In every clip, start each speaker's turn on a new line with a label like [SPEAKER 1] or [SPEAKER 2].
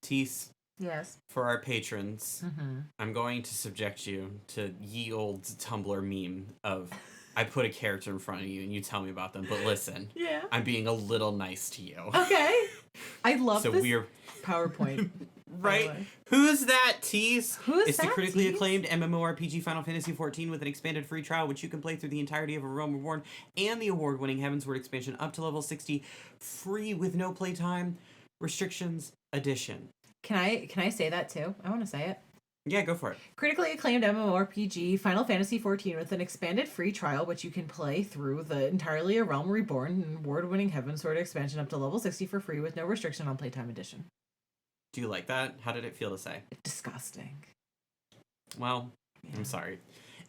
[SPEAKER 1] Teese,
[SPEAKER 2] Yes.
[SPEAKER 1] for our patrons, I'm going to subject you to ye old Tumblr meme of I put a character in front of you and you tell me about them. But listen, I'm being a little nice to you.
[SPEAKER 2] Okay. I love
[SPEAKER 1] so
[SPEAKER 2] this
[SPEAKER 1] we're
[SPEAKER 2] PowerPoint.
[SPEAKER 1] right? Who's that, Teese?
[SPEAKER 2] Who's
[SPEAKER 1] it's
[SPEAKER 2] that,
[SPEAKER 1] the critically
[SPEAKER 2] Teese?
[SPEAKER 1] acclaimed MMORPG Final Fantasy XIV with an expanded free trial, which you can play through the entirety of A Realm Reborn and the award-winning Heavensward expansion up to level 60, free with no playtime restrictions edition.
[SPEAKER 2] Can I say that too? I want to say it.
[SPEAKER 1] Yeah, go for it.
[SPEAKER 2] Critically acclaimed MMORPG Final Fantasy XIV with an expanded free trial, which you can play through the entirely A Realm Reborn and award-winning Heavensward expansion up to level 60 for free with no restriction on playtime edition.
[SPEAKER 1] Do you like that? How did it feel to say?
[SPEAKER 2] Disgusting.
[SPEAKER 1] Well, I'm sorry.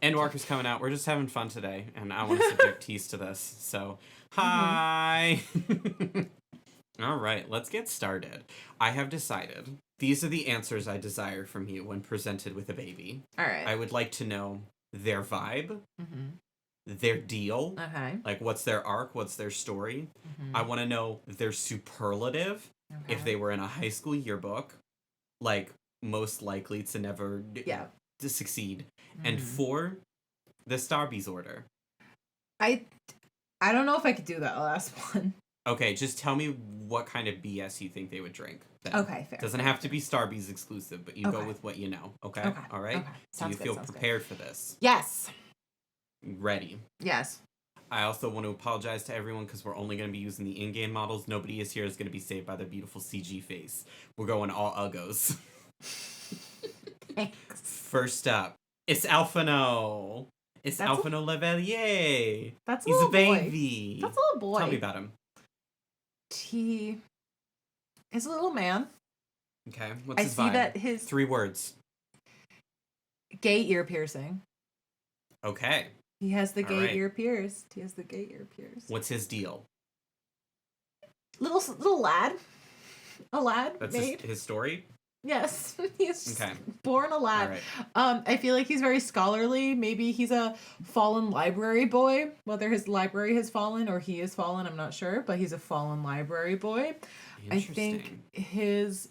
[SPEAKER 1] Endwalker's coming out. We're just having fun today, and I want to subject Teese to this. So, hi! All right, let's get started. I have decided these are the answers I desire from you when presented with a baby.
[SPEAKER 2] All right.
[SPEAKER 1] I would like to know their vibe, their deal.
[SPEAKER 2] Okay.
[SPEAKER 1] Like, what's their arc? What's their story? I want to know their superlative.
[SPEAKER 2] Okay.
[SPEAKER 1] If they were in a high school yearbook, like, most likely to never to succeed. And 4, the Starbies order.
[SPEAKER 2] I don't know if I could do that last one.
[SPEAKER 1] Okay, just tell me what kind of BS you think they would drink. Then.
[SPEAKER 2] Okay, fair.
[SPEAKER 1] Doesn't have to be Starbies exclusive, but you go with what you know. Okay? All right?
[SPEAKER 2] Okay.
[SPEAKER 1] Do you feel prepared for this?
[SPEAKER 2] Yes.
[SPEAKER 1] Ready?
[SPEAKER 2] Yes.
[SPEAKER 1] I also want to apologize to everyone because we're only going to be using the in-game models. Nobody is here is going to be saved by their beautiful CG face. We're going all uggos.
[SPEAKER 2] Thanks.
[SPEAKER 1] First up, it's Alphino. It's Alphino Levelier.
[SPEAKER 2] That's a
[SPEAKER 1] He's
[SPEAKER 2] little
[SPEAKER 1] a baby.
[SPEAKER 2] Boy. That's a little boy.
[SPEAKER 1] Tell me about him.
[SPEAKER 2] He is a little man.
[SPEAKER 1] Okay, what's his vibe?
[SPEAKER 2] I see that his
[SPEAKER 1] 3 words.
[SPEAKER 2] Gay ear piercing.
[SPEAKER 1] Okay.
[SPEAKER 2] He has the gay ear pierced. He has the gay ear pierced.
[SPEAKER 1] What's his deal?
[SPEAKER 2] Little lad. A lad.
[SPEAKER 1] That's
[SPEAKER 2] made.
[SPEAKER 1] his story?
[SPEAKER 2] Yes. He's born a lad. Right. I feel like he's very scholarly. Maybe he's a fallen library boy. Whether his library has fallen or he is fallen, I'm not sure. But he's a fallen library boy. I think his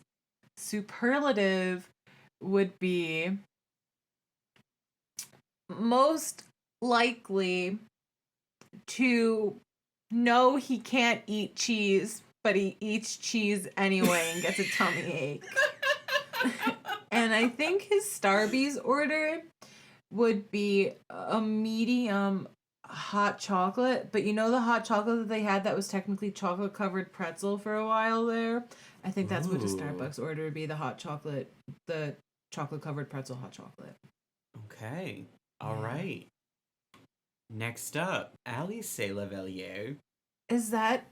[SPEAKER 2] superlative would be most likely to know he can't eat cheese, but he eats cheese anyway and gets a tummy ache. And I think his Starbies order would be a medium hot chocolate, but you know the hot chocolate that they had that was technically chocolate covered pretzel for a while there? I think that's what his Starbucks order would be, the chocolate covered pretzel hot chocolate.
[SPEAKER 1] Okay. All right. Next up, Alice Levelier.
[SPEAKER 2] Is that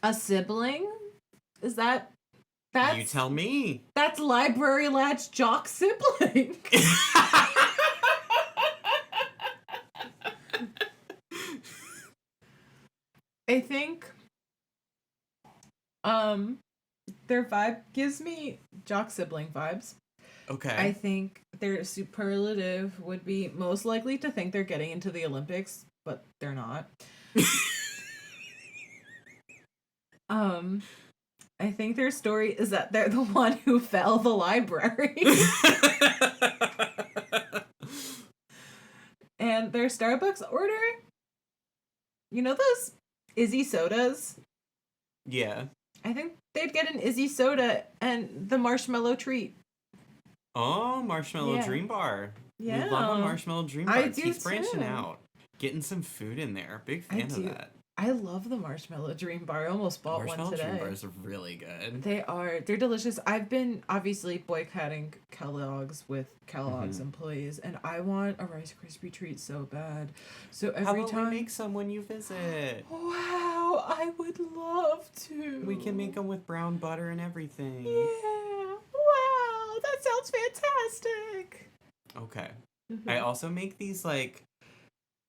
[SPEAKER 2] a sibling? Is that...
[SPEAKER 1] You tell me.
[SPEAKER 2] That's Library Lad's jock sibling. I think their vibe gives me jock sibling vibes.
[SPEAKER 1] Okay.
[SPEAKER 2] I think their superlative would be most likely to think they're getting into the Olympics, but they're not. I think their story is that they're the one who fell the library. And their Starbucks order, you know those Izzy sodas?
[SPEAKER 1] Yeah.
[SPEAKER 2] I think they'd get an Izzy soda and the marshmallow treat.
[SPEAKER 1] Oh, Marshmallow Dream Bar.
[SPEAKER 2] Yeah.
[SPEAKER 1] We love a Marshmallow Dream Bar.
[SPEAKER 2] I do
[SPEAKER 1] He's branching
[SPEAKER 2] too.
[SPEAKER 1] out. Getting some food in there. Big fan of that.
[SPEAKER 2] I love the Marshmallow Dream Bar. I almost bought one today.
[SPEAKER 1] Marshmallow Dream Bars are really good.
[SPEAKER 2] They are. They're delicious. I've been obviously boycotting Kellogg's with Kellogg's employees, and I want a Rice Krispie treat so bad. So every time
[SPEAKER 1] we make some when you visit?
[SPEAKER 2] Wow, I would love to.
[SPEAKER 1] We can make them with brown butter and everything.
[SPEAKER 2] Yeah. Wow, that sounds fantastic.
[SPEAKER 1] Okay. I also make these like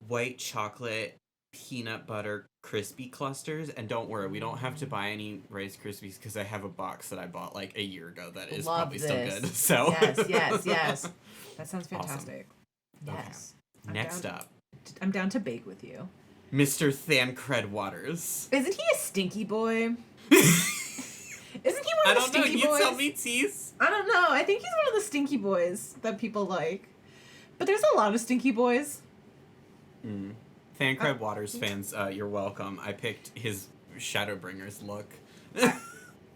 [SPEAKER 1] white chocolate peanut butter crispy clusters, and don't worry, we don't have to buy any Rice Krispies because I have a box that I bought like a year ago that is probably still good. So
[SPEAKER 2] yes. That sounds fantastic. Awesome. Yes.
[SPEAKER 1] Okay. Next up,
[SPEAKER 2] I'm down to bake with you.
[SPEAKER 1] Mr. Thancred Waters.
[SPEAKER 2] Isn't he a stinky boy? Isn't he
[SPEAKER 1] I
[SPEAKER 2] one of the
[SPEAKER 1] don't know.
[SPEAKER 2] stinky
[SPEAKER 1] You
[SPEAKER 2] boys?
[SPEAKER 1] tell me, Teese.
[SPEAKER 2] I don't know. I think he's one of the stinky boys that people like. But there's a lot of stinky boys.
[SPEAKER 1] Fan Crab Waters fans, you're welcome. I picked his Shadowbringers look.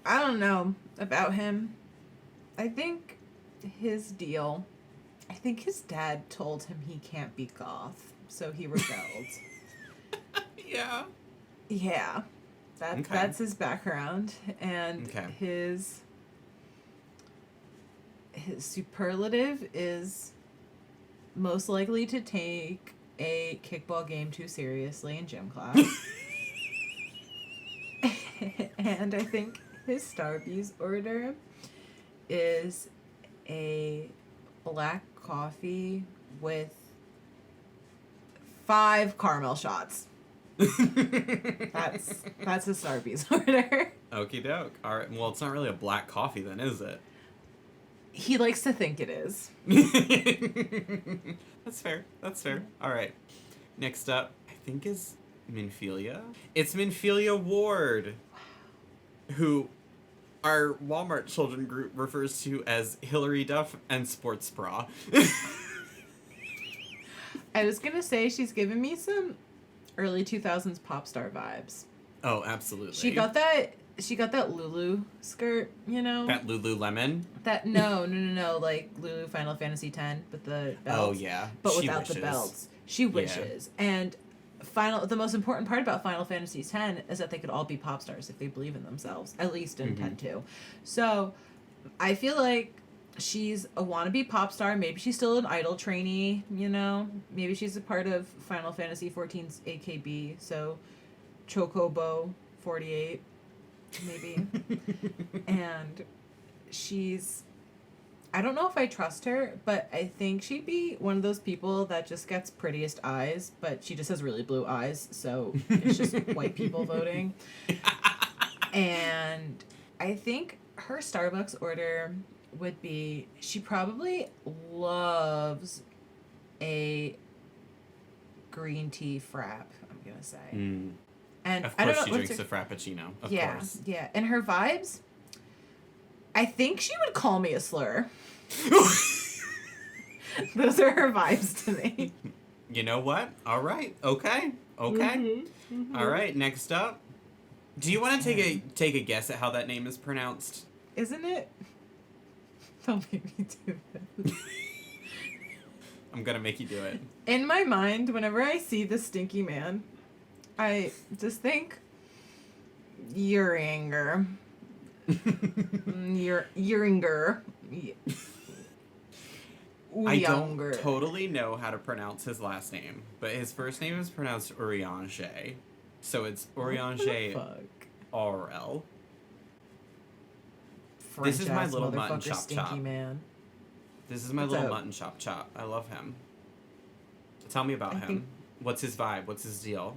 [SPEAKER 2] I don't know about him. I think his deal... I think his dad told him he can't be goth, so he rebelled.
[SPEAKER 1] Yeah.
[SPEAKER 2] Yeah. That's his background. And his superlative is most likely to take a kickball game too seriously in gym class. And I think his Starbucks order is a black coffee with 5 caramel shots. That's his Starbucks order.
[SPEAKER 1] Okie doke. All right. Well, it's not really a black coffee then, is it?
[SPEAKER 2] He likes to think it is.
[SPEAKER 1] That's fair. That's fair. All right. Next up, I think is Minfilia. It's Minfilia Ward, who our Walmart children group refers to as Hillary Duff and Sports Bra.
[SPEAKER 2] I was gonna say she's giving me some early 2000s pop star vibes.
[SPEAKER 1] Oh, absolutely.
[SPEAKER 2] She got that Lulu skirt, you know?
[SPEAKER 1] That Lululemon?
[SPEAKER 2] That no, like Lulu Final Fantasy X, but the belts.
[SPEAKER 1] Oh yeah.
[SPEAKER 2] But without the belts. She wishes. Yeah. And the most important part about Final Fantasy X is that they could all be pop stars if they believe in themselves, at least in 10-2. So I feel like she's a wannabe pop star. Maybe she's still an idol trainee, you know? Maybe she's a part of Final Fantasy XIV's AKB, so Chocobo 48, maybe. And I don't know if I trust her, but I think she'd be one of those people that just gets prettiest eyes, but she just has really blue eyes, so it's just white people voting. And I think her Starbucks order would be, she probably loves a green tea frap, I'm gonna say. And
[SPEAKER 1] of
[SPEAKER 2] I don't
[SPEAKER 1] course
[SPEAKER 2] know,
[SPEAKER 1] she drinks a frappuccino. Of course.
[SPEAKER 2] Yeah. And her vibes, I think she would call me a slur. Those are her vibes to me.
[SPEAKER 1] You know what? All right. Okay. All right. Next up, do you want to take a guess at how that name is pronounced?
[SPEAKER 2] Isn't it? Don't make me do this.
[SPEAKER 1] I'm gonna make you do it.
[SPEAKER 2] In my mind, whenever I see the stinky man, I just think Uringer. Uringer.
[SPEAKER 1] I don't totally know how to pronounce his last name, but his first name is pronounced Urianger. So it's Urianger RL. This is my little mutton chop chop.
[SPEAKER 2] Man.
[SPEAKER 1] This is my little mutton chop chop. I love him. Tell me about him. What's his vibe? What's his deal?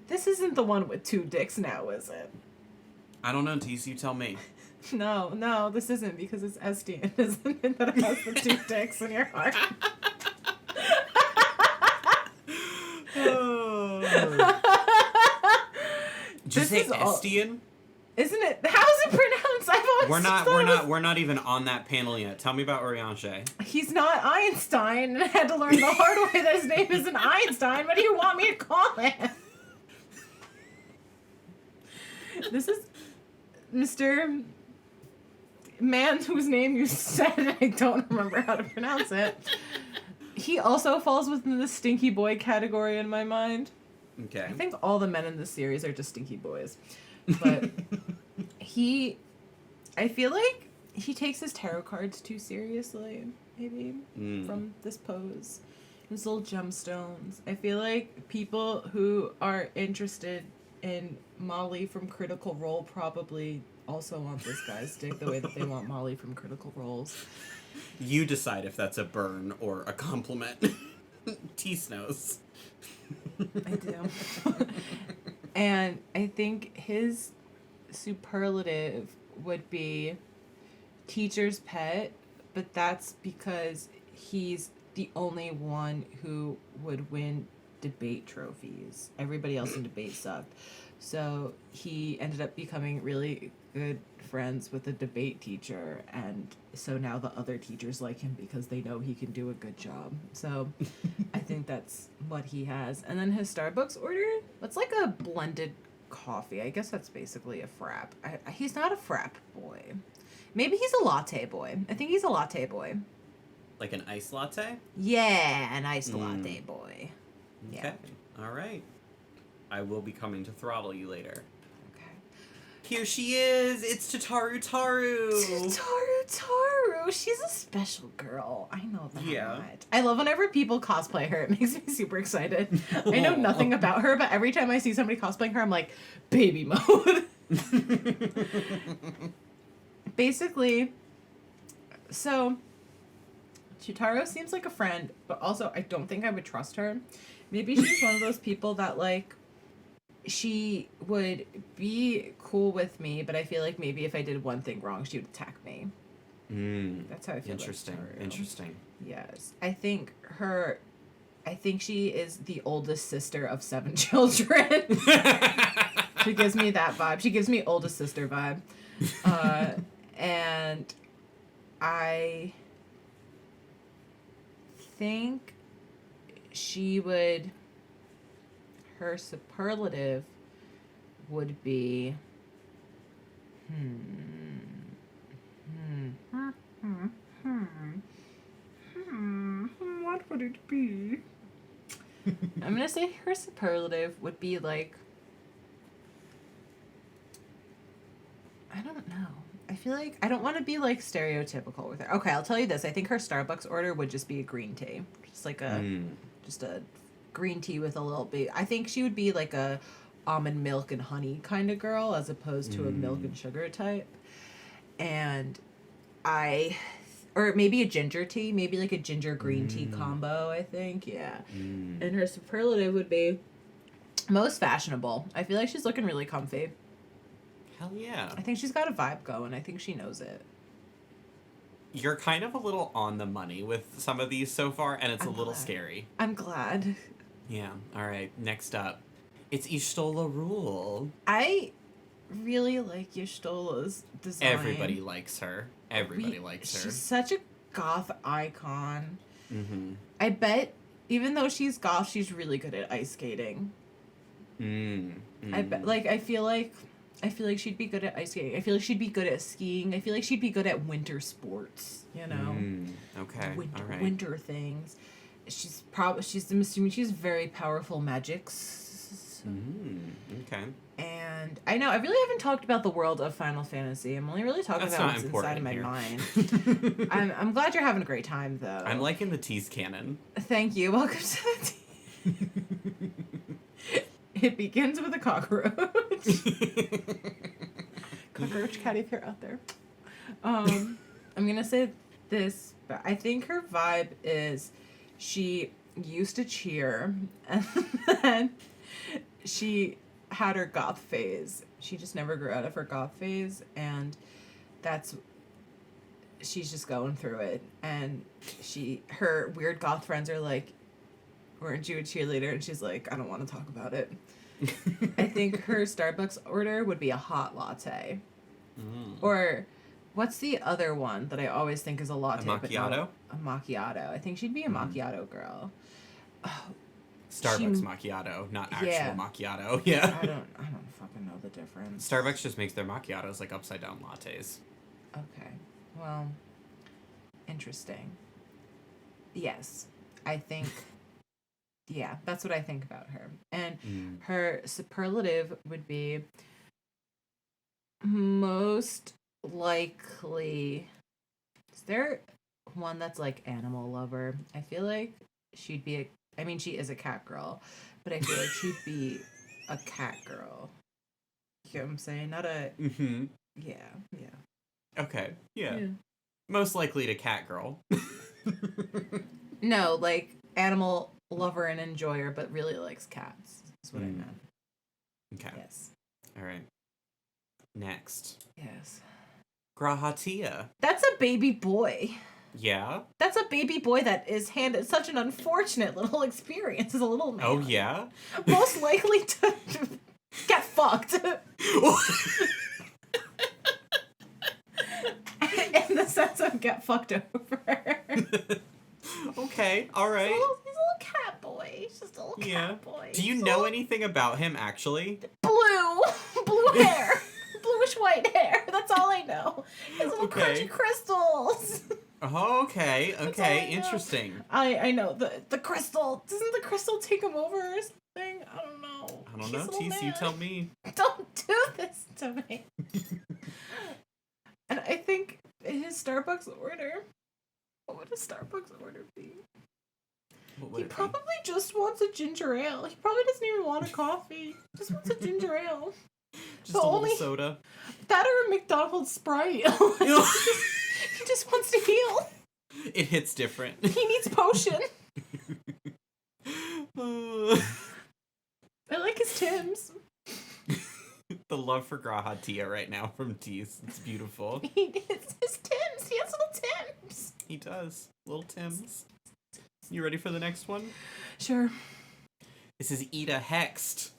[SPEAKER 2] This isn't the one with 2 dicks now, is it?
[SPEAKER 1] I don't know, Teese, you tell me.
[SPEAKER 2] No, this isn't, because it's Estian, isn't it, that has the 2 dicks in your heart?
[SPEAKER 1] Did you say Estian?
[SPEAKER 2] Isn't it? How's it pronounced? I've always
[SPEAKER 1] we're not even on that panel yet. Tell me about Urianger.
[SPEAKER 2] He's not Einstein, and I had to learn the hard way that his name isn't Einstein. What do you want me to call him? This is Mr. Man whose name you said, and I don't remember how to pronounce it. He also falls within the stinky boy category in my mind.
[SPEAKER 1] Okay.
[SPEAKER 2] I think all the men in this series are just stinky boys. But I feel like he takes his tarot cards too seriously, maybe, from this pose. His little gemstones. I feel like people who are interested in Molly from Critical Role probably also want this guy's dick the way that they want Molly from Critical Roles.
[SPEAKER 1] You decide if that's a burn or a compliment. Teese knows.
[SPEAKER 2] I do. And I think his superlative would be teacher's pet, but that's because he's the only one who would win debate trophies. Everybody else in debate sucked. So he ended up becoming really good friends with a debate teacher, and so now the other teachers like him because they know he can do a good job. So I think that's what he has. And then his Starbucks order, it's like a blended coffee. I guess that's basically a frap. He's not a frap boy. Maybe he's a latte boy. I think he's a latte boy.
[SPEAKER 1] Like an iced latte?
[SPEAKER 2] Yeah, an iced latte boy.
[SPEAKER 1] Okay.
[SPEAKER 2] Yeah.
[SPEAKER 1] All right. I will be coming to throttle you later.
[SPEAKER 2] Okay.
[SPEAKER 1] Here she is. It's Tataru Taru.
[SPEAKER 2] Taru. She's a special girl. I know that.
[SPEAKER 1] Yeah.
[SPEAKER 2] I love whenever people cosplay her. It makes me super excited. I know nothing about her, but every time I see somebody cosplaying her, I'm like, baby mode. Basically, so Chutaro seems like a friend, but also I don't think I would trust her. Maybe she's one of those people that, like, she would be cool with me, but I feel like maybe if I did one thing wrong, she would attack me. That's how I feel.
[SPEAKER 1] Interesting.
[SPEAKER 2] Yes. I think she is the oldest sister of 7 children. She gives me that vibe. She gives me oldest sister vibe. And I think her superlative would be what would it be? I'm gonna say her superlative would be like, I don't know. I feel like I don't want to be like stereotypical with her. Okay, I'll tell you this. I think her Starbucks order would just be a green tea. Just like just a green tea with a little bit. I think she would be like a almond milk and honey kind of girl as opposed to a milk and sugar type. And or maybe a ginger tea, maybe like a ginger green tea combo, I think. Yeah. And her superlative would be most fashionable. I feel like she's looking really comfy.
[SPEAKER 1] Hell yeah.
[SPEAKER 2] I think she's got a vibe going. I think she knows it.
[SPEAKER 1] You're kind of a little on the money with some of these so far, and it's a little scary.
[SPEAKER 2] I'm glad.
[SPEAKER 1] Yeah. All right. Next up, it's Ishtola Rule.
[SPEAKER 2] I really like Yashtola's design.
[SPEAKER 1] Everybody likes her.
[SPEAKER 2] She's such a goth icon.
[SPEAKER 1] Mm-hmm.
[SPEAKER 2] I bet, even though she's goth, she's really good at ice skating. I bet. Like, I feel like she'd be good at ice skating. I feel like she'd be good at skiing. I feel like she'd be good at winter sports, you know?
[SPEAKER 1] Okay.
[SPEAKER 2] All
[SPEAKER 1] right.
[SPEAKER 2] Winter things. I'm assuming she's very powerful magics.
[SPEAKER 1] Okay.
[SPEAKER 2] And I know, I really haven't talked about the world of Final Fantasy. I'm only really talking about what's inside of my mind. I'm glad you're having a great time, though.
[SPEAKER 1] I'm liking the Teese canon.
[SPEAKER 2] Thank you. Welcome to the tea. It begins with a cockroach. Cockroach cat if you're out there. I'm gonna say this, but I think her vibe is she used to cheer and then she had her goth phase. She just never grew out of her goth phase, and she's just going through it. And her weird goth friends are like, weren't you a cheerleader? And she's like, I don't want to talk about it. I think her Starbucks order would be a hot latte. Or what's the other one that I always think is a latte?
[SPEAKER 1] A macchiato?
[SPEAKER 2] A macchiato. I think she'd be a macchiato girl. Oh,
[SPEAKER 1] Starbucks macchiato, not actual macchiato. Yeah.
[SPEAKER 2] I don't fucking know the difference.
[SPEAKER 1] Starbucks just makes their macchiatos like upside down lattes.
[SPEAKER 2] Okay. Well, interesting. Yes. I think yeah, that's what I think about her. And her superlative would be most likely. Is there one that's like animal lover? I feel like she'd be she is a cat girl, but I feel like she'd be a cat girl. You know what I'm saying? Not a yeah.
[SPEAKER 1] Okay. Yeah. Most likely to cat girl.
[SPEAKER 2] No, like animal lover and enjoyer, but really likes cats. That's what I meant.
[SPEAKER 1] Okay.
[SPEAKER 2] Yes.
[SPEAKER 1] All right. Next.
[SPEAKER 2] Yes.
[SPEAKER 1] Grahatia.
[SPEAKER 2] That's a baby boy.
[SPEAKER 1] Yeah?
[SPEAKER 2] That's a baby boy that is handed such an unfortunate little experience as a little man.
[SPEAKER 1] Oh, yeah?
[SPEAKER 2] Most likely to Get fucked. In the sense of get fucked over.
[SPEAKER 1] Okay, all right.
[SPEAKER 2] He's a little cat boy. He's just a little cat boy.
[SPEAKER 1] Do you know anything about him, actually?
[SPEAKER 2] Blue hair. Bluish white hair. That's all I know. His little crunchy crystals.
[SPEAKER 1] Oh, okay, interesting.
[SPEAKER 2] I know. The crystal. Doesn't the crystal take him over or something? I don't know.
[SPEAKER 1] I don't know, Teese, you tell me.
[SPEAKER 2] Don't do this to me. And I think in his Starbucks order, what would a Starbucks order be? He probably just wants a ginger ale. He probably doesn't even want a coffee. He just wants a ginger ale.
[SPEAKER 1] Just a little soda.
[SPEAKER 2] That or a McDonald's Sprite. He just wants to heal.
[SPEAKER 1] It hits different.
[SPEAKER 2] He needs potion. I like his Tims.
[SPEAKER 1] The love for Graha Tia right now from Teese. It's beautiful.
[SPEAKER 2] It's his Tims. He has little Tims.
[SPEAKER 1] He does. Little Tims. You ready for the next one?
[SPEAKER 2] Sure.
[SPEAKER 1] This is Ida Hext.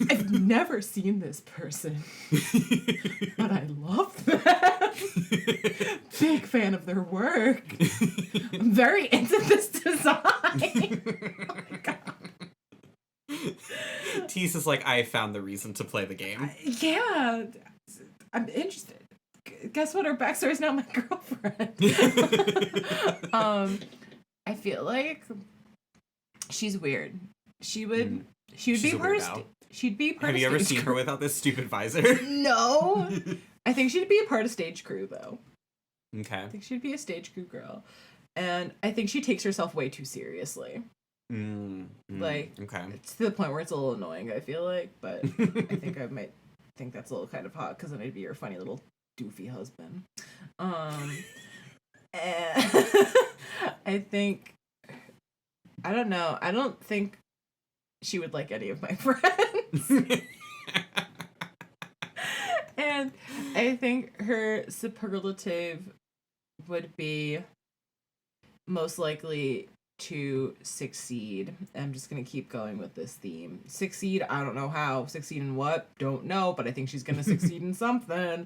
[SPEAKER 2] I've never seen this person, but I love them. Big fan of their work. I'm very into this design. Oh my god.
[SPEAKER 1] Teese is like, I found the reason to play the game.
[SPEAKER 2] Yeah, I'm interested. Guess what? Her backstory is now my girlfriend. I feel like she's weird. She'd be part of. She'd be part.
[SPEAKER 1] Have you ever seen her without this stupid visor?
[SPEAKER 2] No. I think she'd be a part of stage crew though.
[SPEAKER 1] Okay.
[SPEAKER 2] I think she'd be a stage crew girl, and I think she takes herself way too seriously. Like, okay, it's to the point where it's a little annoying. I feel like, but I think I might think that's a little kind of hot because then I'd be your funny little doofy husband. And I think, I don't know. I don't think she would like any of my friends. And I think her superlative would be most likely to succeed. I'm just going to keep going with this theme. Succeed, I don't know how. Succeed in what? Don't know, but I think she's going to succeed in something.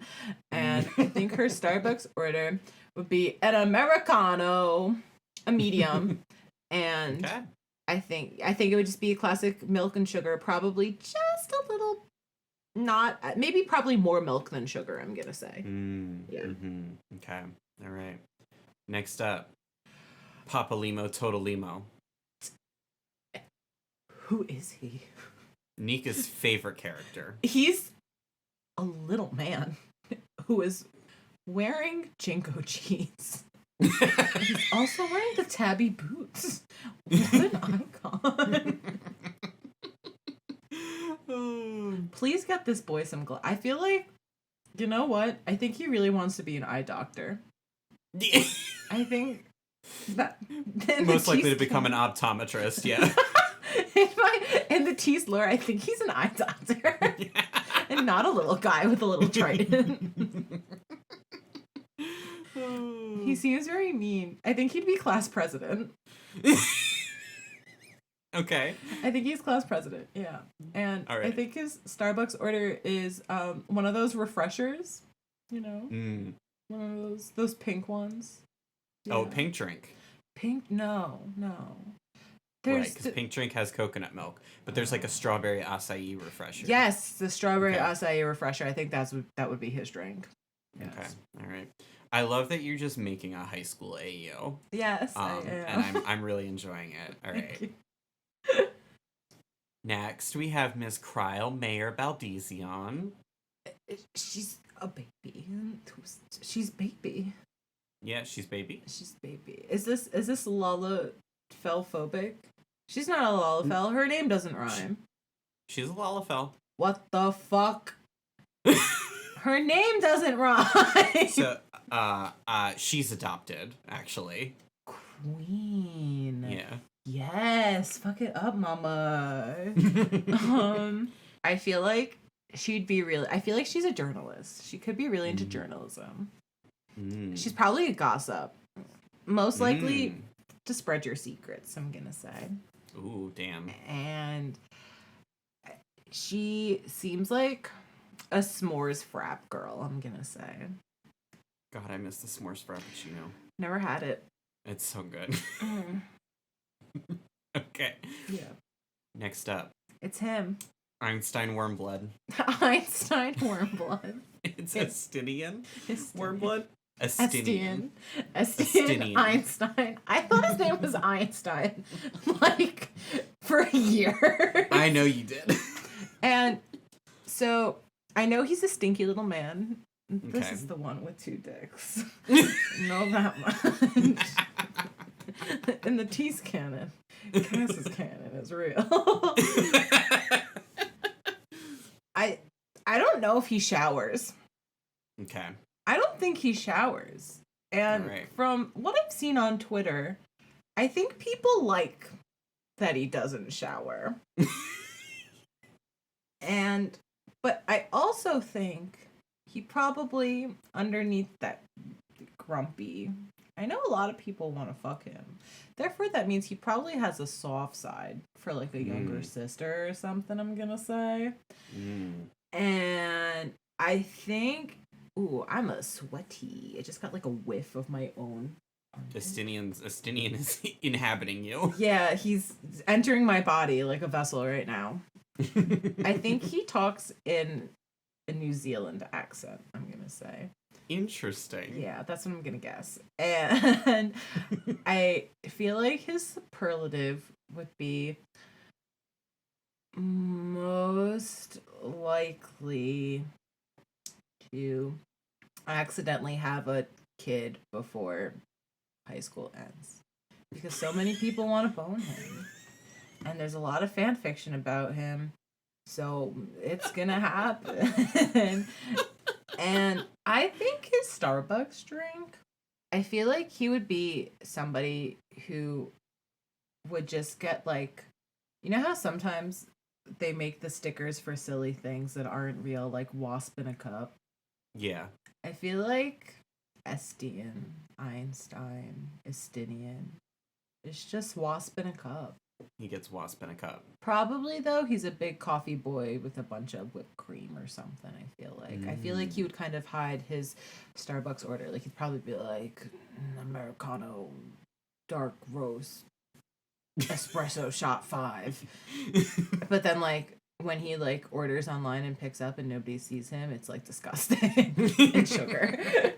[SPEAKER 2] And I think her Starbucks order would be an Americano, a medium, and okay. I think it would just be a classic milk and sugar, probably just a little, not, maybe probably more milk than sugar, I'm going to say. Yeah. Mm-hmm.
[SPEAKER 1] Okay. All right. Next up. Papa Limo Totolimo.
[SPEAKER 2] Who is he?
[SPEAKER 1] Nika's favorite character.
[SPEAKER 2] He's a little man who is wearing Jinko jeans. He's also wearing the tabby boots. What an icon. Please get this boy some glasses. I feel like, you know what? I think he really wants to be an eye doctor. I think that
[SPEAKER 1] most likely to become an optometrist, yeah.
[SPEAKER 2] In the Teese lore, I think he's an eye doctor. Yeah. And not a little guy with a little trident. He seems very mean. I think he'd be class president.
[SPEAKER 1] Okay.
[SPEAKER 2] I think he's class president, yeah. And right. I think his Starbucks order is one of those refreshers, you know? One of those pink ones.
[SPEAKER 1] Yeah. Oh, pink drink.
[SPEAKER 2] Pink? No.
[SPEAKER 1] Right, because pink drink has coconut milk, but there's like a strawberry acai refresher.
[SPEAKER 2] Yes, the strawberry acai refresher. I think that would be his drink.
[SPEAKER 1] Yes. Okay, all right. I love that you're just making a high school AEO.
[SPEAKER 2] Yes, I am.
[SPEAKER 1] And I'm really enjoying it. All right. Next, we have Miss Kryle Mayer Baldesion.
[SPEAKER 2] She's a baby. She's baby.
[SPEAKER 1] Yeah, she's baby.
[SPEAKER 2] She's baby. Is this Lalafell-phobic? She's not a Lalafell. Her name doesn't rhyme.
[SPEAKER 1] She's a Lalafell.
[SPEAKER 2] What the fuck? Her name doesn't rhyme.
[SPEAKER 1] So, she's adopted, actually.
[SPEAKER 2] Queen.
[SPEAKER 1] Yeah.
[SPEAKER 2] Yes, fuck it up, mama. I feel like she'd be really. I feel like she's a journalist. She could be really into journalism. She's probably a gossip. Most likely to spread your secrets, I'm gonna say.
[SPEAKER 1] Ooh, damn.
[SPEAKER 2] And She seems like a s'mores frap girl, I'm gonna say.
[SPEAKER 1] God, I miss the s'mores frappuccino.
[SPEAKER 2] Never had it.
[SPEAKER 1] It's so good.
[SPEAKER 2] Mm.
[SPEAKER 1] Okay.
[SPEAKER 2] Yeah.
[SPEAKER 1] Next up,
[SPEAKER 2] It's him.
[SPEAKER 1] Einstein Wormblood.
[SPEAKER 2] Einstein Wormblood.
[SPEAKER 1] It's Estinian
[SPEAKER 2] Estienne.
[SPEAKER 1] Wormblood?
[SPEAKER 2] Estienne.
[SPEAKER 1] Estinian.
[SPEAKER 2] Einstein. I thought his name was Einstein, like, for a year.
[SPEAKER 1] I know you did.
[SPEAKER 2] And so, I know he's a stinky little man. This
[SPEAKER 1] Okay.
[SPEAKER 2] is the one with 2 dicks. Know that much. In the Teese canon, Cass's canon is real. I don't know if he showers.
[SPEAKER 1] Okay.
[SPEAKER 2] I don't think he showers. And
[SPEAKER 1] Alright.
[SPEAKER 2] from what I've seen on Twitter, I think people like that he doesn't shower. But I also think he probably, underneath that grumpy, I know a lot of people want to fuck him. Therefore, that means he probably has a soft side for, like, a younger sister or something, I'm gonna say. And I think... Ooh, I'm a sweaty. I just got, like, a whiff of my own.
[SPEAKER 1] Estinian is inhabiting you.
[SPEAKER 2] Yeah, he's entering my body like a vessel right now. I think he talks in a New Zealand accent, I'm gonna say.
[SPEAKER 1] Interesting.
[SPEAKER 2] Yeah, that's what I'm gonna guess. And I feel like his superlative would be most likely to accidentally have a kid before high school ends. Because so many people want to bone him. And there's a lot of fan fiction about him. So it's gonna happen. And I think his Starbucks drink, I feel like he would be somebody who would just get, like, you know how sometimes they make the stickers for silly things that aren't real, like wasp in a cup?
[SPEAKER 1] Yeah.
[SPEAKER 2] I feel like Estienne, Einstein, Estinian, it's just wasp in a cup.
[SPEAKER 1] He gets wasp in a cup.
[SPEAKER 2] Probably, though, he's a big coffee boy with a bunch of whipped cream or something, I feel like. I feel like he would kind of hide his Starbucks order. Like, he'd probably be like, Americano, dark roast, espresso shot 5. But then, like, when he, like, orders online and picks up and nobody sees him, it's, like, disgusting. And sugar.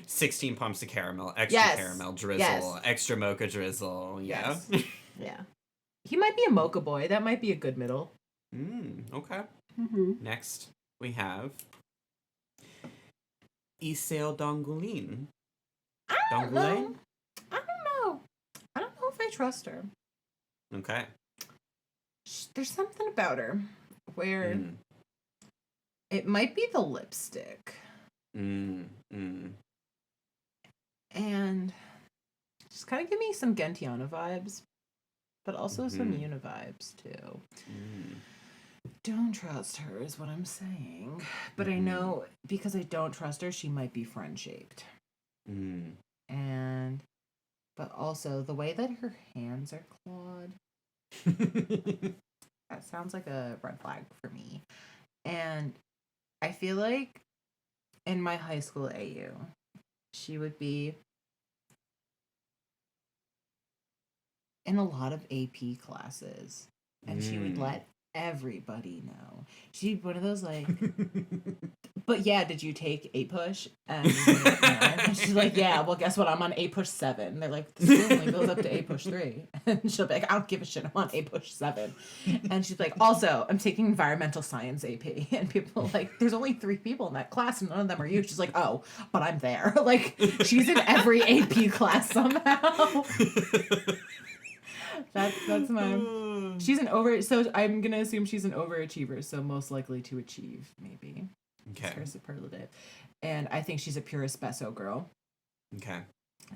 [SPEAKER 1] 16 pumps of caramel, extra caramel drizzle, extra mocha drizzle. Yeah.
[SPEAKER 2] Yes. Yeah. He might be a mocha boy. That might be a good middle.
[SPEAKER 1] Okay.
[SPEAKER 2] Mm-hmm.
[SPEAKER 1] Next, we have Iseo Dongulin.
[SPEAKER 2] I don't know. I don't know if I trust her.
[SPEAKER 1] Okay.
[SPEAKER 2] There's something about her where it might be the lipstick. And just kind of give me some Gentiana vibes, but also some Yuna vibes too. Don't trust her is what I'm saying. But I know because I don't trust her, she might be friend-shaped. But also the way that her hands are clawed, that sounds like a red flag for me. And I feel like in my high school AU, she would be in a lot of AP classes, and she would let everybody know. She'd be one of those, like, but yeah, did you take A push? And and she's like, yeah, well, guess what? I'm on A push 7. They're like, the school only goes up to A push 3. And she'll be like, I don't give a shit. I'm on A push 7. And she's like, also, I'm taking environmental science AP. And people are like, there's only 3 people in that class, and none of them are you. She's like, oh, but I'm there. Like, she's in every AP class somehow. That's my... She's so I'm gonna assume she's an overachiever, so most likely to achieve, maybe.
[SPEAKER 1] Okay.
[SPEAKER 2] It's her superlative. And I think she's a pure espresso girl.
[SPEAKER 1] Okay.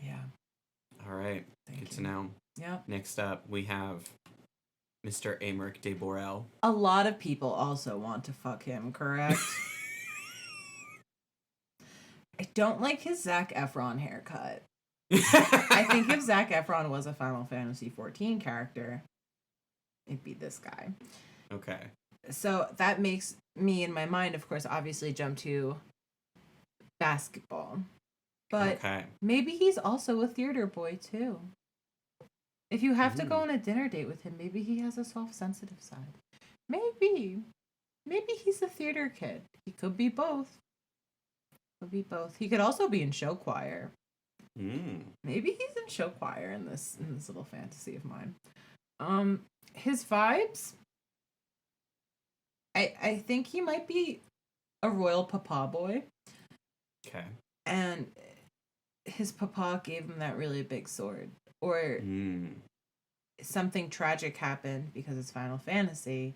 [SPEAKER 2] Yeah.
[SPEAKER 1] All right. Good to know.
[SPEAKER 2] Yep.
[SPEAKER 1] Next up, we have Mr. Aymeric de Borel.
[SPEAKER 2] A lot of people also want to fuck him, correct? I don't like his Zac Efron haircut. I think if Zac Efron was a Final Fantasy XIV character, it'd be this guy.
[SPEAKER 1] Okay.
[SPEAKER 2] So that makes me, in my mind, of course, obviously jump to basketball. But
[SPEAKER 1] Okay.
[SPEAKER 2] maybe he's also a theater boy, too. If you have to go on a dinner date with him, maybe he has a self-sensitive side. Maybe. Maybe he's a theater kid. He could be both. Could be both. He could also be in show choir. Maybe he's in show choir in this little fantasy of mine. His vibes. I think he might be a royal papa boy.
[SPEAKER 1] Okay.
[SPEAKER 2] And his papa gave him that really big sword. Or something tragic happened because it's Final Fantasy,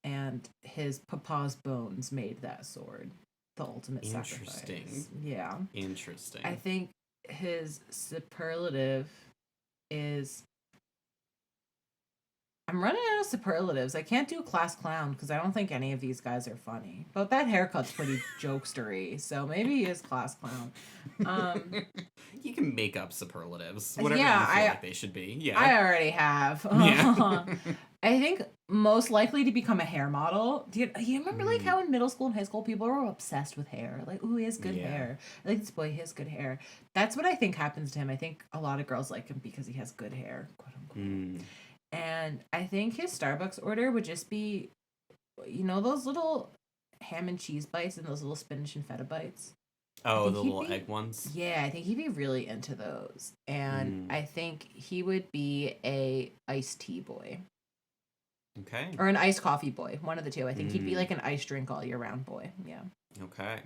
[SPEAKER 2] and his papa's bones made that sword. The ultimate sacrifice. Yeah.
[SPEAKER 1] Interesting.
[SPEAKER 2] I think his superlative is... I'm running out of superlatives. I can't do class clown because I don't think any of these guys are funny. But that haircut's pretty jokestery, so maybe he is class clown.
[SPEAKER 1] You can make up superlatives, whatever you feel like they should be. Yeah,
[SPEAKER 2] I already have.
[SPEAKER 1] Yeah.
[SPEAKER 2] I think most likely to become a hair model. Do you remember like how in middle school and high school people were obsessed with hair? Like, ooh, he has good hair. Like, this boy, he has good hair. That's what I think happens to him. I think a lot of girls like him because he has good hair, quote unquote. And I think his Starbucks order would just be, you know, those little ham and cheese bites and those little spinach and feta bites.
[SPEAKER 1] Oh, the little egg ones?
[SPEAKER 2] Yeah, I think he'd be really into those. And I think he would be a iced tea boy.
[SPEAKER 1] Okay.
[SPEAKER 2] Or an iced coffee boy. One of the two. I think he'd be like an iced drink all year round boy. Yeah.
[SPEAKER 1] Okay.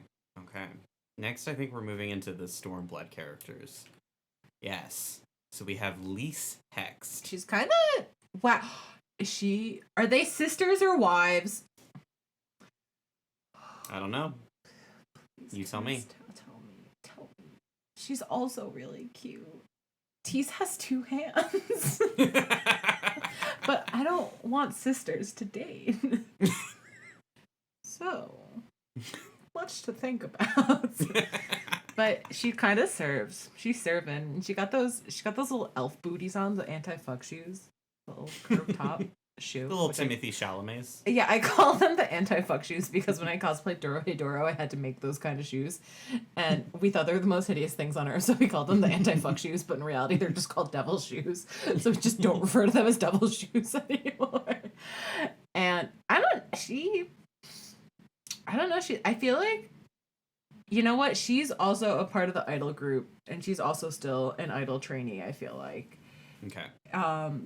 [SPEAKER 1] Next, I think we're moving into the Stormblood characters. Yes. So we have Lise Hext.
[SPEAKER 2] She's kind of... Wow. Are they sisters or wives?
[SPEAKER 1] I don't know. You tell me.
[SPEAKER 2] Tell me. She's also really cute. Teese has 2 hands. But I don't want sisters to date. So, much to think about. But she kind of serves. She's serving. And she got those little elf booties on, the anti-fuck shoes. The little curved top shoe.
[SPEAKER 1] The little Timothy Chalamet's.
[SPEAKER 2] Yeah, I call them the anti-fuck shoes because when I cosplayed Doro, I had to make those kind of shoes. And we thought they were the most hideous things on earth, so we called them the anti-fuck shoes, but in reality they're just called devil shoes. So we just don't refer to them as devil shoes anymore. And I don't know, I feel like, you know what, she's also a part of the idol group, and she's also still an idol trainee, I feel like.
[SPEAKER 1] Okay.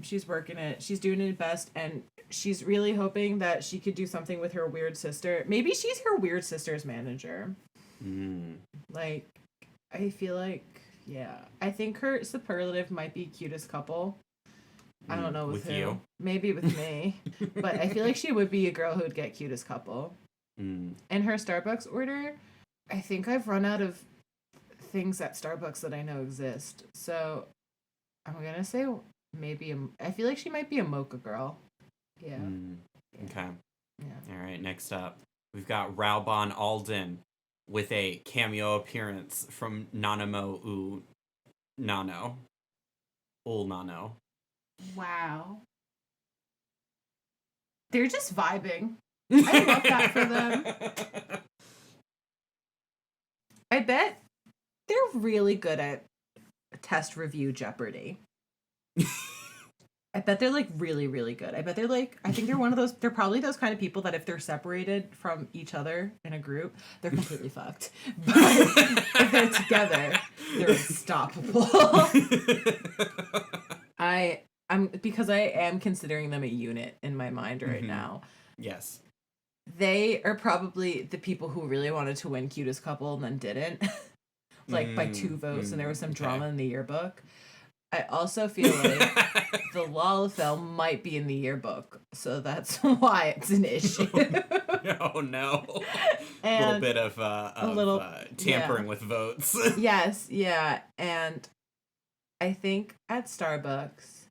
[SPEAKER 2] She's working it. She's doing it best, and she's really hoping that she could do something with her weird sister. Maybe she's her weird sister's manager. Like, I feel like, yeah. I think her superlative might be cutest couple. I don't know with who. You? Maybe with me. But I feel like she would be a girl who would get cutest couple. And her Starbucks order, I think I've run out of things at Starbucks that I know exist. So I'm going to say maybe I feel like she might be a mocha girl. Yeah.
[SPEAKER 1] Okay.
[SPEAKER 2] Yeah.
[SPEAKER 1] All right, next up, we've got Raubon Alden with a cameo appearance from Nanamo U Nano. Ul Nano.
[SPEAKER 2] Wow. They're just vibing. I love that for them. I bet they're really good at test review Jeopardy. I bet they're like really, really good. I bet they're like, I think they're one of those, they're probably those kind of people that if they're separated from each other in a group, they're completely fucked. But if they're together, they're unstoppable. Because I am considering them a unit in my mind right now.
[SPEAKER 1] Yes.
[SPEAKER 2] They are probably the people who really wanted to win cutest couple and then didn't. Like by 2 votes, and there was some drama in the yearbook. I also feel like the Lalafell might be in the yearbook, so that's why it's an issue.
[SPEAKER 1] Oh no! A little bit of tampering with votes.
[SPEAKER 2] Yes, yeah, and I think at Starbucks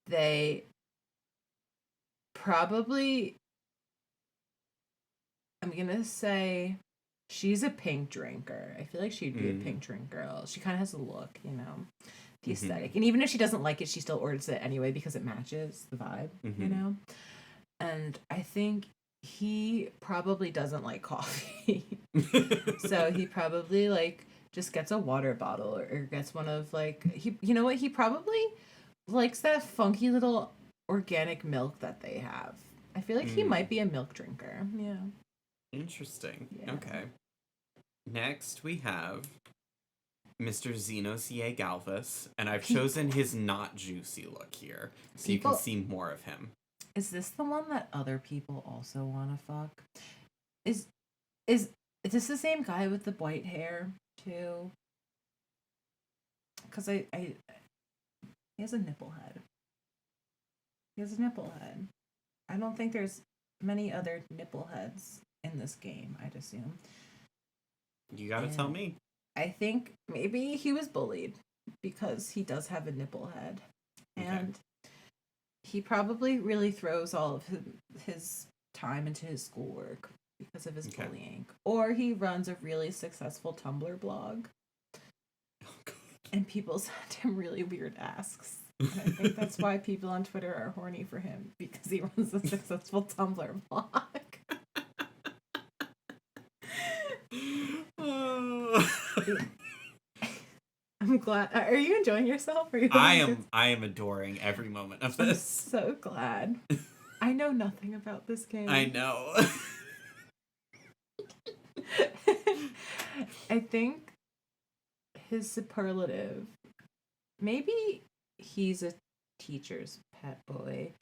[SPEAKER 2] they probably, I'm gonna say, she's a pink drinker. I feel like she'd be a pink drink girl. She kind of has a look, you know. the aesthetic. And even if she doesn't like it, she still orders it anyway because it matches the vibe, you know? And I think he probably doesn't like coffee. So he probably, like, just gets a water bottle or gets one of, like, you know what? He probably likes that funky little organic milk that they have. I feel like he might be a milk drinker. Yeah.
[SPEAKER 1] Interesting.
[SPEAKER 2] Yeah.
[SPEAKER 1] Okay. Next, we have Mr. Xenos Ye Galvus, and I've chosen his not juicy look here, so you can see more of him.
[SPEAKER 2] Is this the one that other people also want to fuck? Is this the same guy with the white hair too? Because he has a nipple head. He has a nipple head. I don't think there's many other nipple heads in this game, I'd assume.
[SPEAKER 1] You gotta tell me.
[SPEAKER 2] I think maybe he was bullied because he does have a nipple head. And he probably really throws all of his time into his schoolwork because of his bullying. Or he runs a really successful Tumblr blog.
[SPEAKER 1] Oh, God.
[SPEAKER 2] And people send him really weird asks. And I think that's why people on Twitter are horny for him, because he runs a successful Tumblr blog. I'm glad. Are you enjoying yourself?
[SPEAKER 1] I am adoring every moment of this.
[SPEAKER 2] I'm so glad. I know nothing about this game.
[SPEAKER 1] I know.
[SPEAKER 2] I think his superlative, maybe he's a teacher's pet boy.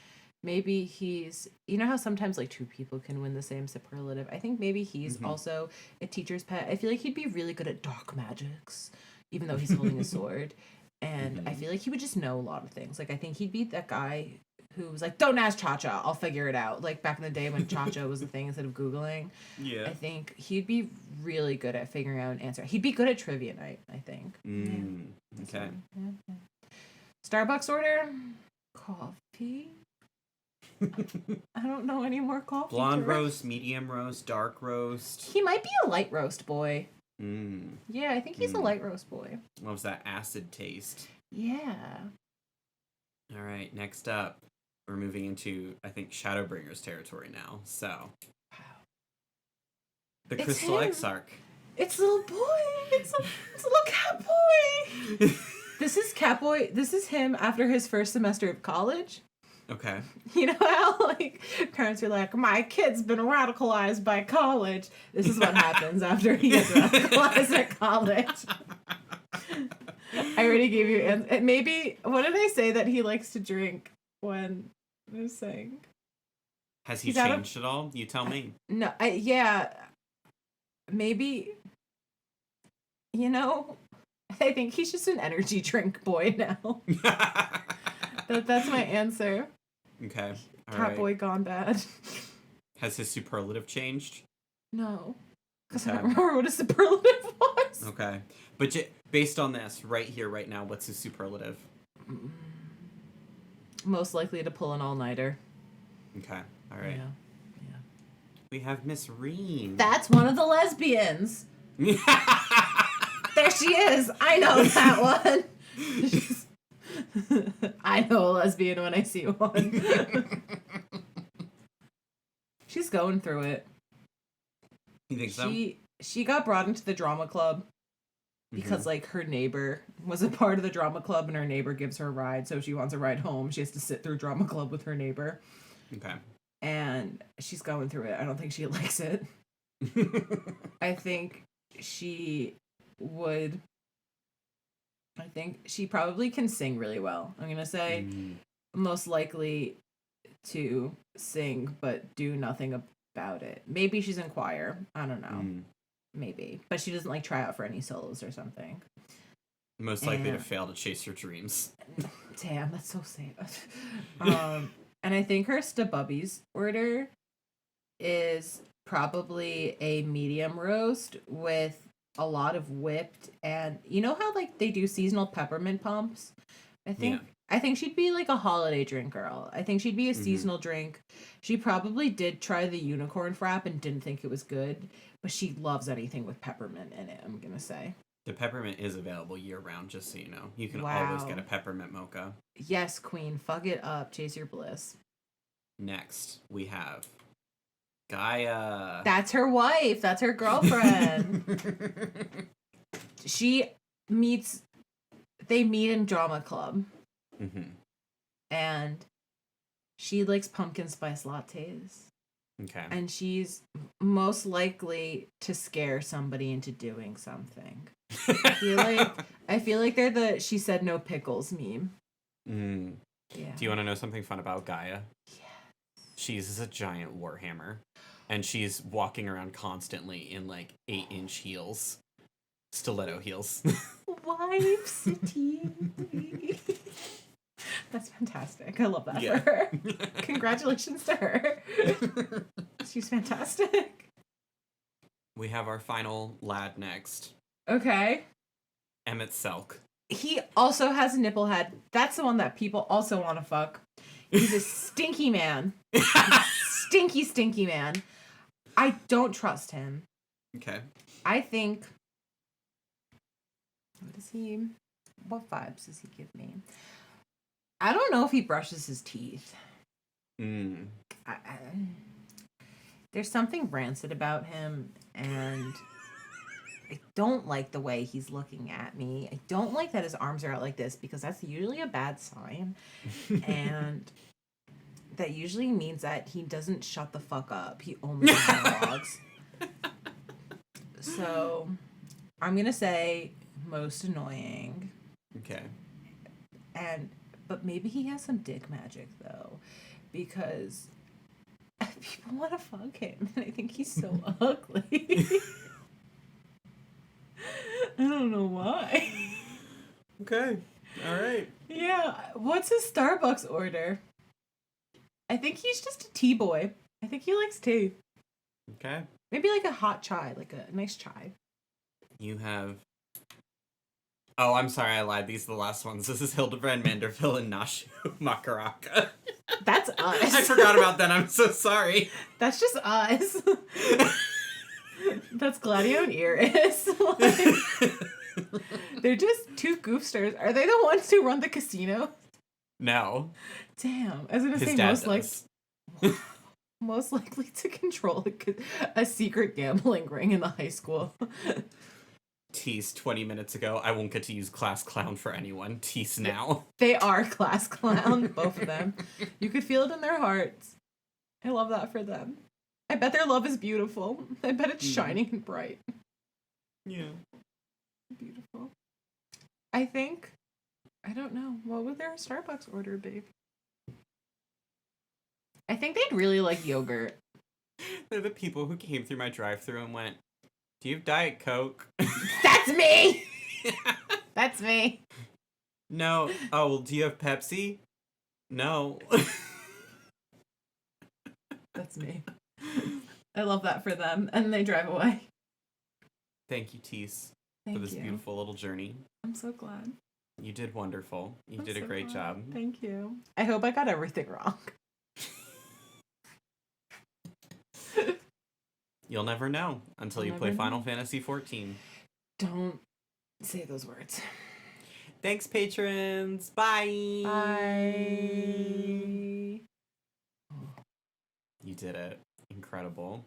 [SPEAKER 2] Maybe he's, you know how sometimes like two people can win the same superlative? I think maybe he's also a teacher's pet. I feel like he'd be really good at dark magics, even though he's holding a sword. And I feel like he would just know a lot of things. Like, I think he'd be that guy who was like, don't ask Cha-Cha, I'll figure it out. Like, back in the day when Cha-Cha was a thing instead of Googling. Yeah. I think he'd be really good at figuring out an answer. He'd be good at trivia night, I think.
[SPEAKER 1] Okay.
[SPEAKER 2] Yeah. Starbucks order? Coffee? I don't know any more coffee.
[SPEAKER 1] Blonde roast, medium roast, dark roast.
[SPEAKER 2] He might be a light roast boy. Yeah, I think he's a light roast boy.
[SPEAKER 1] What was that acid taste?
[SPEAKER 2] Yeah.
[SPEAKER 1] All right, next up, we're moving into, I think, Shadowbringers territory now. So, wow. The Crystal Exarch.
[SPEAKER 2] It's little boy. It's a little cat boy. This is Catboy. This is him after his first semester of college.
[SPEAKER 1] Okay.
[SPEAKER 2] You know how, like, parents are like, my kid's been radicalized by college. This is what happens after he gets radicalized at college. I already gave you, maybe, what did I say that he likes to drink when I was saying?
[SPEAKER 1] Has he changed at all? You tell me.
[SPEAKER 2] No, yeah, maybe, you know, I think he's just an energy drink boy now. That's my answer.
[SPEAKER 1] Okay.
[SPEAKER 2] Catboy gone bad.
[SPEAKER 1] Has his superlative changed?
[SPEAKER 2] No. Because I don't remember what a superlative was.
[SPEAKER 1] Okay. But based on this, right here, right now, what's his superlative?
[SPEAKER 2] Most likely to pull an all-nighter.
[SPEAKER 1] Okay. All right.
[SPEAKER 2] Yeah.
[SPEAKER 1] We have Miss Reem.
[SPEAKER 2] That's one of the lesbians. There she is. I know that one. I know a lesbian when I see one. She's going through it.
[SPEAKER 1] You think so?
[SPEAKER 2] She got brought into the drama club because like her neighbor was a part of the drama club and her neighbor gives her a ride, so if she wants a ride home, she has to sit through drama club with her neighbor. Okay. And she's going through it. I don't think she likes it. I think she probably can sing really well. I'm going to say most likely to sing, but do nothing about it. Maybe she's in choir. I don't know. Maybe. But she doesn't like try out for any solos or something.
[SPEAKER 1] Most likely to fail to chase her dreams.
[SPEAKER 2] Damn, that's so sad. And I think her Stabubbies order is probably a medium roast with a lot of whipped, and you know how like they do seasonal peppermint pumps? I think she'd be like a holiday drink girl. I think she'd be a seasonal drink. She probably did try the unicorn frap and didn't think it was good, but she loves anything with peppermint in it, I'm gonna say.
[SPEAKER 1] The peppermint is available year-round, just so you know. You can always get a peppermint mocha.
[SPEAKER 2] Yes, queen. Fuck it up. Chase your bliss.
[SPEAKER 1] Next, we have Gaia.
[SPEAKER 2] That's her wife. That's her girlfriend. They meet in drama club.
[SPEAKER 1] Mm-hmm.
[SPEAKER 2] And she likes pumpkin spice lattes.
[SPEAKER 1] Okay.
[SPEAKER 2] And she's most likely to scare somebody into doing something. I feel like they're the "she said no pickles" meme.
[SPEAKER 1] Mm.
[SPEAKER 2] Yeah.
[SPEAKER 1] Do you want to know something fun about Gaia?
[SPEAKER 2] Yes.
[SPEAKER 1] She's a giant warhammer, and she's walking around constantly in like 8-inch heels, stiletto heels.
[SPEAKER 2] Wives, Teese. That's fantastic. I love that for her. Congratulations to her. She's fantastic.
[SPEAKER 1] We have our final lad next.
[SPEAKER 2] Okay.
[SPEAKER 1] Emmett Selk.
[SPEAKER 2] He also has a nipple head. That's the one that people also want to fuck. He's a stinky man. Stinky, stinky man. I don't trust him.
[SPEAKER 1] Okay.
[SPEAKER 2] I think... What vibes does he give me? I don't know if he brushes his teeth. There's something rancid about him, and I don't like the way he's looking at me. I don't like that his arms are out like this, because that's usually a bad sign. And that usually means that he doesn't shut the fuck up. He only monologues. So, I'm going to say most annoying.
[SPEAKER 1] Okay.
[SPEAKER 2] But maybe he has some dick magic, though, because people want to fuck him, and I think he's so ugly. I don't know why.
[SPEAKER 1] Okay. All right.
[SPEAKER 2] Yeah. What's his Starbucks order? I think he's just a tea boy. I think he likes tea.
[SPEAKER 1] Okay.
[SPEAKER 2] Maybe like a hot chai, like a nice chai.
[SPEAKER 1] You have... Oh, I'm sorry, I lied. These are the last ones. This is Hildebrand Manderville and Nashu Makaraka.
[SPEAKER 2] That's us.
[SPEAKER 1] I forgot about that. I'm so sorry.
[SPEAKER 2] That's just us. That's Gladio and Iris. They're just two goofsters. Are they the ones who run the casino?
[SPEAKER 1] No.
[SPEAKER 2] Damn. I was gonna
[SPEAKER 1] His
[SPEAKER 2] say
[SPEAKER 1] dad
[SPEAKER 2] most likely to control a secret gambling ring in the high school.
[SPEAKER 1] Tease 20 minutes ago. I won't get to use class clown for anyone. Tease now.
[SPEAKER 2] They are class clown, both of them. You could feel it in their hearts. I love that for them. I bet their love is beautiful. I bet it's shining and bright.
[SPEAKER 1] Yeah.
[SPEAKER 2] Beautiful. I don't know. What would their Starbucks order be? I think they'd really like yogurt.
[SPEAKER 1] They're the people who came through my drive-thru and went, "Do you have Diet Coke?"
[SPEAKER 2] That's me! That's me.
[SPEAKER 1] No. Oh, well, do you have Pepsi? No.
[SPEAKER 2] That's me. I love that for them. And they drive away.
[SPEAKER 1] Thank you, Teese,
[SPEAKER 2] Thank
[SPEAKER 1] for this
[SPEAKER 2] you.
[SPEAKER 1] beautiful little journey.
[SPEAKER 2] I'm so glad.
[SPEAKER 1] You did wonderful. You
[SPEAKER 2] I'm
[SPEAKER 1] did a
[SPEAKER 2] so
[SPEAKER 1] great
[SPEAKER 2] glad.
[SPEAKER 1] job.
[SPEAKER 2] Thank you. I hope I got everything wrong.
[SPEAKER 1] You'll never know until you play Final Fantasy XIV.
[SPEAKER 2] Don't say those words.
[SPEAKER 1] Thanks, patrons. Bye.
[SPEAKER 2] Bye.
[SPEAKER 1] You did it. Incredible.